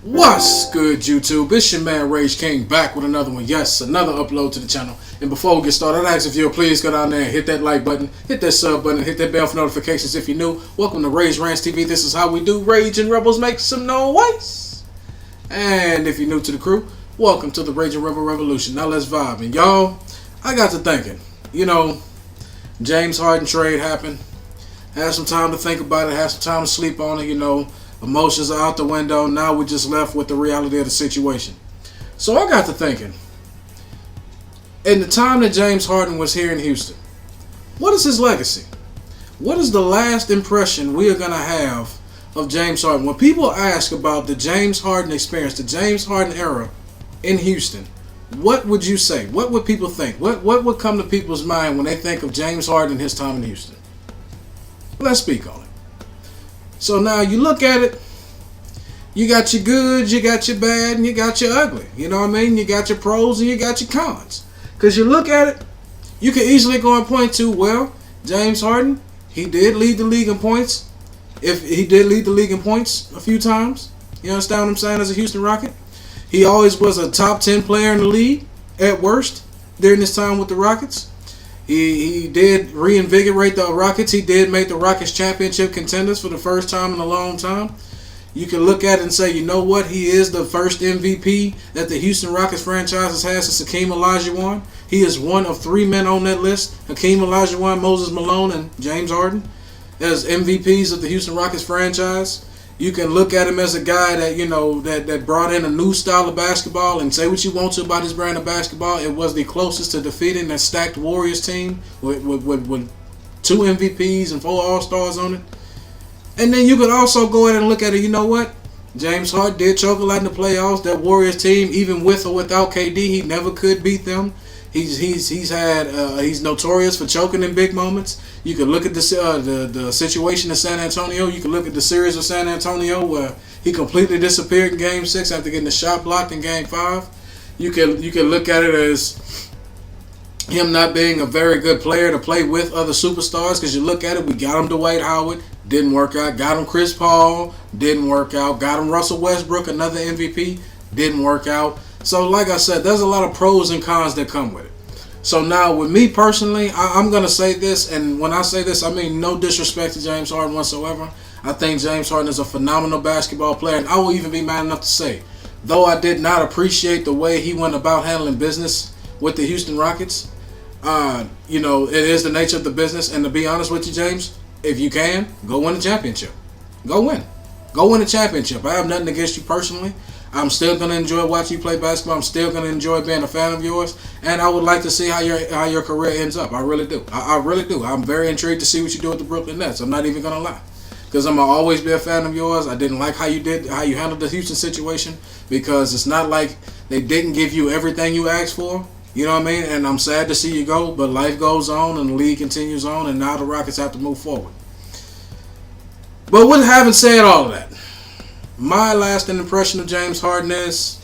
What's good, YouTube? It's your man Rage King back with another one. Yes, another upload to the channel. And before we get started, I'd ask if you'll please go down there and hit that like button, hit that sub button, hit that bell for notifications if you're new. Welcome to Rage Rants TV. This is how we do. Rage and Rebels make some noise. And if you're new to the crew, welcome to the Rage and Rebel Revolution. Now let's vibe. And y'all, I got to thinking. James Harden trade happened. Had some time to think about it. Had some time to sleep on it. Emotions are out the window. Now we're just left with the reality of the situation. So I got to thinking. In the time that James Harden was here in Houston, what is his legacy? What is the last impression we are going to have of James Harden? When people ask about the James Harden experience, the James Harden era in Houston, what would you say? What would people think? What would come to people's mind when they think of James Harden and his time in Houston? Let's speak on it. So now you look at it, you got your good, you got your bad, and you got your ugly. You know what I mean? You got your pros and you got your cons. Because you look at it, you can easily go and point to, well, James Harden, he did lead the league in points. If he did lead the league in points a few times, you understand what I'm saying, as a Houston Rocket? He always was a top 10 player in the league, at worst, during his time with the Rockets. He did reinvigorate the Rockets. He did make the Rockets championship contenders for the first time in a long time. You can look at it and say, you know what? He is the first MVP that the Houston Rockets franchise has had since Hakeem Olajuwon. He is one of three men on that list: Hakeem Olajuwon, Moses Malone, and James Harden, as MVPs of the Houston Rockets franchise. You can look at him as a guy that, that brought in a new style of basketball, and say what you want to about his brand of basketball. It was the closest to defeating that stacked Warriors team with two MVPs and four All-Stars on it. And then you could also go ahead and look at it. You know what? James Harden did choke a lot in the playoffs. That Warriors team, even with or without KD, he never could beat them. He's notorious for choking in big moments. You can look at the situation in San Antonio. You can look at the series of San Antonio where he completely disappeared in Game 6 after getting the shot blocked in Game 5. You can look at it as him not being a very good player to play with other superstars, because you look at it, we got him Dwight Howard, didn't work out. Got him Chris Paul, didn't work out. Got him Russell Westbrook, another MVP, didn't work out. So like I said, there's a lot of pros and cons that come with it. So now with me personally, I'm going to say this, and when I say this, I mean no disrespect to James Harden whatsoever. I think James Harden is a phenomenal basketball player, and I will even be mad enough to say, though I did not appreciate the way he went about handling business with the Houston Rockets, it is the nature of the business, and to be honest with you, James, if you can, go win a championship. Go win a championship. I have nothing against you personally. I'm still going to enjoy watching you play basketball. I'm still going to enjoy being a fan of yours. And I would like to see how your career ends up. I really do. I really do. I'm very intrigued to see what you do with the Brooklyn Nets. I'm not even going to lie. Because I'm going to always be a fan of yours. I didn't like how you handled the Houston situation. Because it's not like they didn't give you everything you asked for. You know what I mean? And I'm sad to see you go. But life goes on and the league continues on. And now the Rockets have to move forward. But with having said all of that, my lasting impression of James Harden is,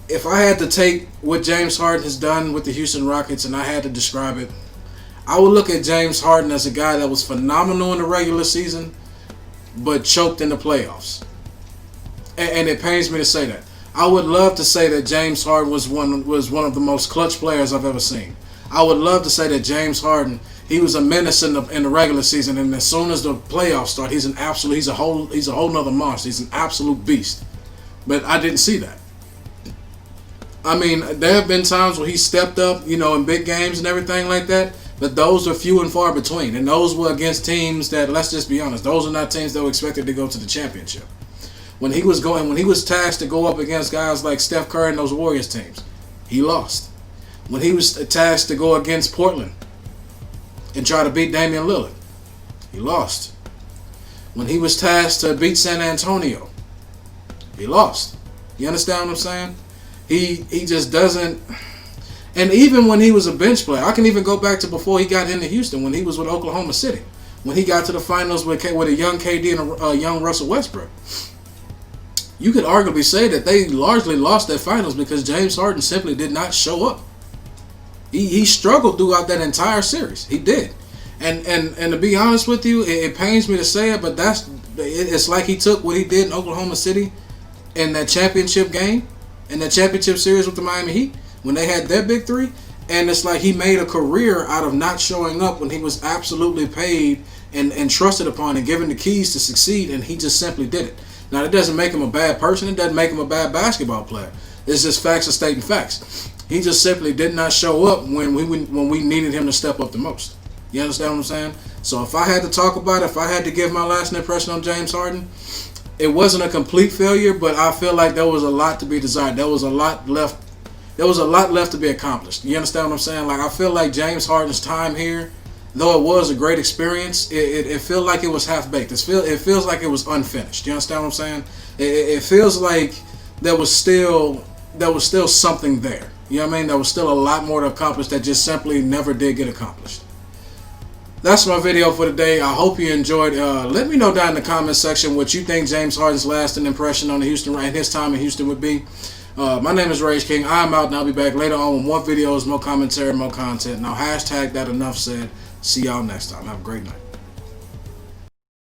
if I had to take what James Harden has done with the Houston Rockets and I had to describe it, I would look at James Harden as a guy that was phenomenal in the regular season, but choked in the playoffs. And it pains me to say that. I would love to say that James Harden was one of the most clutch players I've ever seen. I would love to say that James Harden, he was a menace in the regular season, and as soon as the playoffs start, he's a whole nother monster. He's an absolute beast. But I didn't see that. I mean, there have been times where he stepped up, in big games and everything like that, but those are few and far between, and those were against teams that, let's just be honest, those are not teams that were expected to go to the championship. When he was tasked to go up against guys like Steph Curry and those Warriors teams, he lost. When he was tasked to go against Portland and try to beat Damian Lillard, he lost. When he was tasked to beat San Antonio, he lost. You understand what I'm saying? He just doesn't. And even when he was a bench player, I can even go back to before he got into Houston, when he was with Oklahoma City, when he got to the finals with a young KD and a young Russell Westbrook. You could arguably say that they largely lost their finals because James Harden simply did not show up. He struggled throughout that entire series. He did. And to be honest with you, it pains me to say it, but it's like he took what he did in Oklahoma City in that championship game, in that championship series with the Miami Heat, when they had their big three. And it's like he made a career out of not showing up when he was absolutely paid and trusted upon and given the keys to succeed, and he just simply did it. Now, that doesn't make him a bad person. It doesn't make him a bad basketball player. It's just facts are stating facts. He just simply did not show up when we needed him to step up the most. You understand what I'm saying? So if I had to talk about it, if I had to give my last impression on James Harden, it wasn't a complete failure, but I feel like there was a lot to be desired. There was a lot left. There was a lot left to be accomplished. You understand what I'm saying? Like, I feel like James Harden's time here, though it was a great experience, it feels like it was half-baked. It feels like it was unfinished. You understand what I'm saying? It feels like there was still something there. You know what I mean? There was still a lot more to accomplish that just simply never did get accomplished. That's my video for today. I hope you enjoyed. Let me know down in the comment section what you think James Harden's lasting impression on the Houston and his time in Houston would be. My name is Rage King. I'm out, and I'll be back later on with more videos, more commentary, more content. Now, hashtag that enough said. See y'all next time. Have a great night.